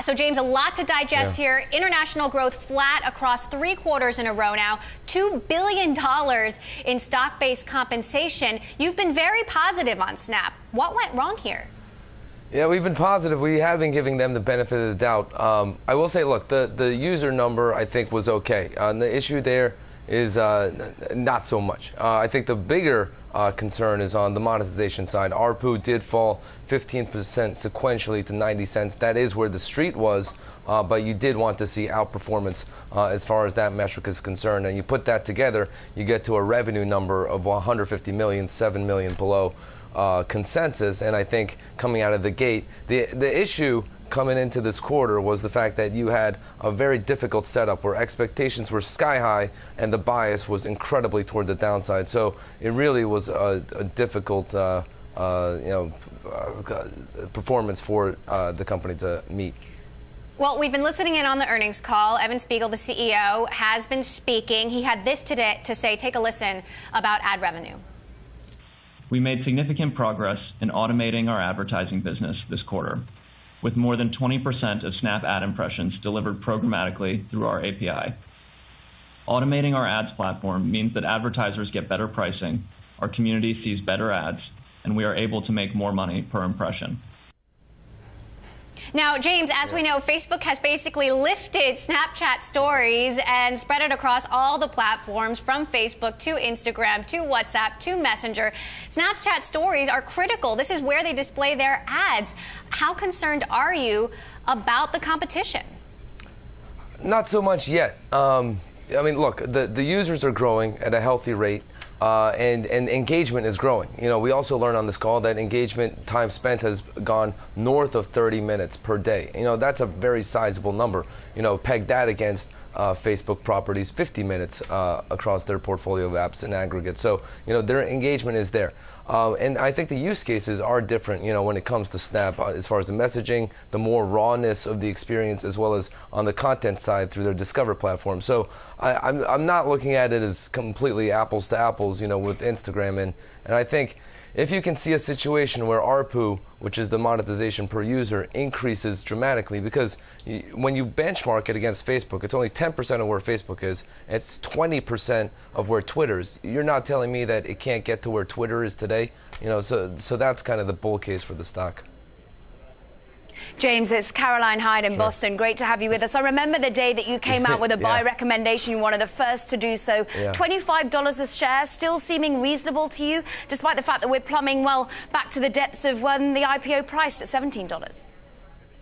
So, James, a lot to digest here. International growth flat across 3 quarters in a row now. $2 billion in stock-based compensation. You've been very positive on Snap. What went wrong here? Yeah, we've been positive. We have been giving them the benefit of the doubt. I will say, look, the user number, I think, was okay. The issue there is not so much. I think the bigger concern is on the monetization side. ARPU did fall 15% sequentially to 90 cents. That is where the street was, but you did want to see outperformance as far as that metric is concerned. And you put that together, you get to a revenue number of 150 million, 7 million below consensus. And I think coming out of the gate, the issue coming into this quarter was the fact that you had a very difficult setup where expectations were sky high and the bias was incredibly toward the downside. So it really was a difficult performance for the company to meet. Well, we've been listening in on the earnings call. Evan Spiegel, the CEO, has been speaking. He had this today to say. Take a listen about ad revenue. We made significant progress in automating our advertising business this quarter, with more than 20% of Snap ad impressions delivered programmatically through our API. Automating our ads platform means that advertisers get better pricing, our community sees better ads, and we are able to make more money per impression. Now, James, as we know, Facebook has basically lifted Snapchat stories and spread it across all the platforms, from Facebook to Instagram to WhatsApp to Messenger. Snapchat stories are critical. This is where they display their ads. How concerned are you about the competition? Not so much yet. I mean, look, the users are growing at a healthy rate. And engagement is growing. You know, we also learned on this call that engagement time spent has gone north of 30 minutes per day. You know, that's a very sizable number. You know, peg that against Facebook properties, 50 minutes across their portfolio of apps in aggregate. So, you know, their engagement is there. And I think the use cases are different, you know, when it comes to Snap, as far as the messaging, the more rawness of the experience, as well as on the content side through their Discover platform. So I'm not looking at it as completely apples to apples, you know, with Instagram. And I think if you can see a situation where ARPU, which is the monetization per user, increases dramatically, because when you benchmark it against Facebook, it's only 10% of where Facebook is, it's 20% of where Twitter is. You're not telling me that it can't get to where Twitter is today, you know, so that's kind of the bull case for the stock. James, it's Caroline Hyde in Boston. Great to have you with us. I remember the day that you came out with a buy recommendation. You were one of the first to do so. $25 a share, still seeming reasonable to you, despite the fact that we're plumbing, well, back to the depths of when the IPO priced at $17.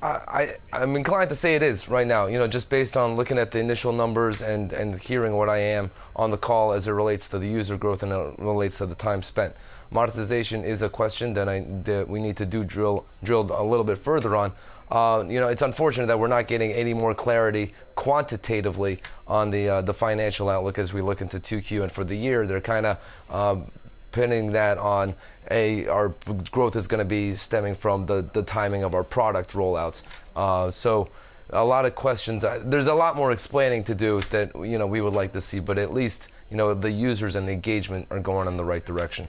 I'm inclined to say it is right now, you know, just based on looking at the initial numbers and hearing what I am on the call as it relates to the user growth and it relates to the time spent. Monetization is a question that we need to drill a little bit further on. You know, it's unfortunate that we're not getting any more clarity quantitatively on the financial outlook as we look into 2Q and for the year. They're kind of pinning that on our growth is going to be stemming from the timing of our product rollouts. So a lot of questions. There's a lot more explaining to do that, you know, we would like to see, but at least, you know, the users and the engagement are going in the right direction.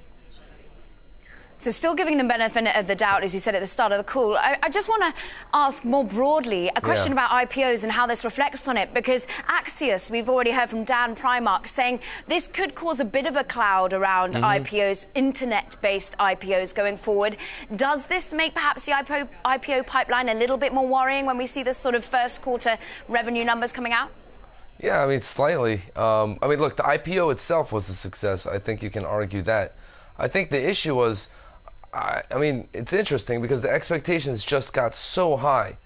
So still giving them benefit of the doubt, as you said at the start of the call. I just want to ask more broadly a question about IPOs and how this reflects on it, because Axios, we've already heard from Dan Primark saying this could cause a bit of a cloud around IPOs, internet-based IPOs going forward. Does this make perhaps the IPO pipeline a little bit more worrying when we see this sort of first quarter revenue numbers coming out? Yeah, I mean, slightly. I mean, look, the IPO itself was a success. I think you can argue that. I think the issue was, I mean, it's interesting because the expectations just got so high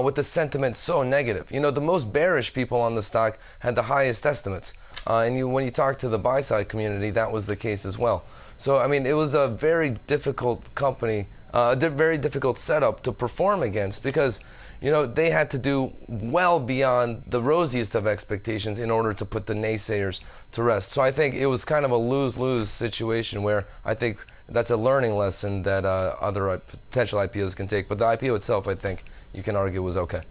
with the sentiment so negative. You know, the most bearish people on the stock had the highest estimates. And when you talk to the buy-side community, that was the case as well. So, I mean, it was a very difficult company, a very difficult setup to perform against because, you know, they had to do well beyond the rosiest of expectations in order to put the naysayers to rest. So I think it was kind of a lose-lose situation where I think that's a learning lesson that other potential IPOs can take. But the IPO itself, I think you can argue, was okay.